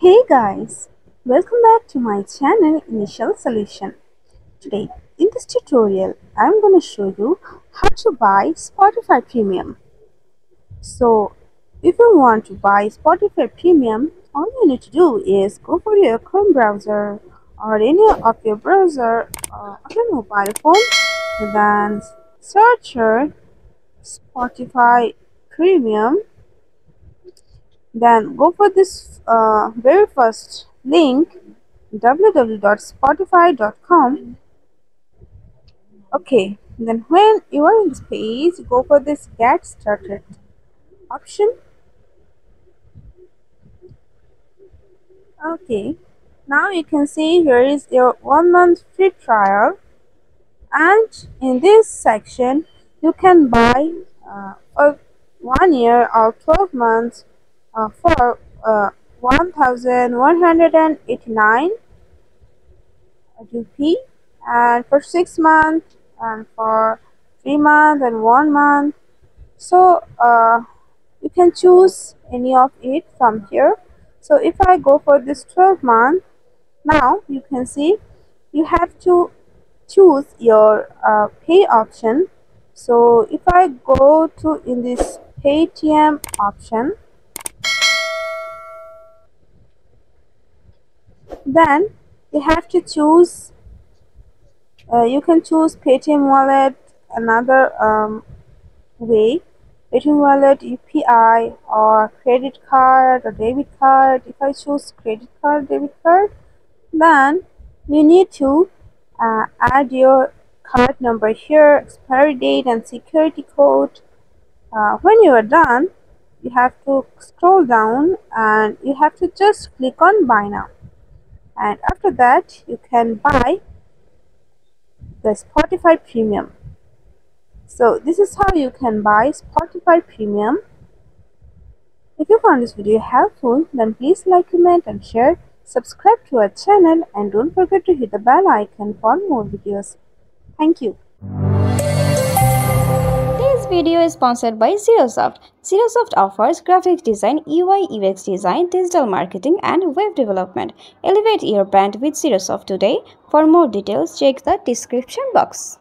Hey guys, welcome back to my channel Initial Solution. Today in this tutorial I'm going to show you how to buy Spotify Premium. So if you want to buy Spotify Premium, all you need to do is go for your Chrome browser or any of your browser on your mobile phone, then search your Spotify Premium. Then go for this very first link, www.spotify.com. Okay, then when you are in this page, go for this get started option. Okay, now you can see here is your 1 month free trial, and in this section you can buy for 1 year or 12 months for 1189 rupee, and for 6 months, and for 3 months and 1 month. So you can choose any of it from here. So if I go for this 12 month, now you can see you have to choose your pay option. So if I go to in this Paytm option, then you have to choose you can choose Paytm wallet, another way, Paytm wallet, UPI, or credit card or debit card. If I choose credit card, debit card, then you need to add your card number here, expiry date and security code. When you are done, you have to scroll down and you have to just click on buy now, and after that you can buy the Spotify Premium. So this is how you can buy Spotify Premium. If you found this video helpful, then please like, comment and share. Subscribe to our channel and don't forget to hit the bell icon for more videos. Thank you. This video is sponsored by Xirosoft. Xirosoft offers graphic design, UI UX design, digital marketing and web development. Elevate your brand with Xirosoft today. For more details, check the description box.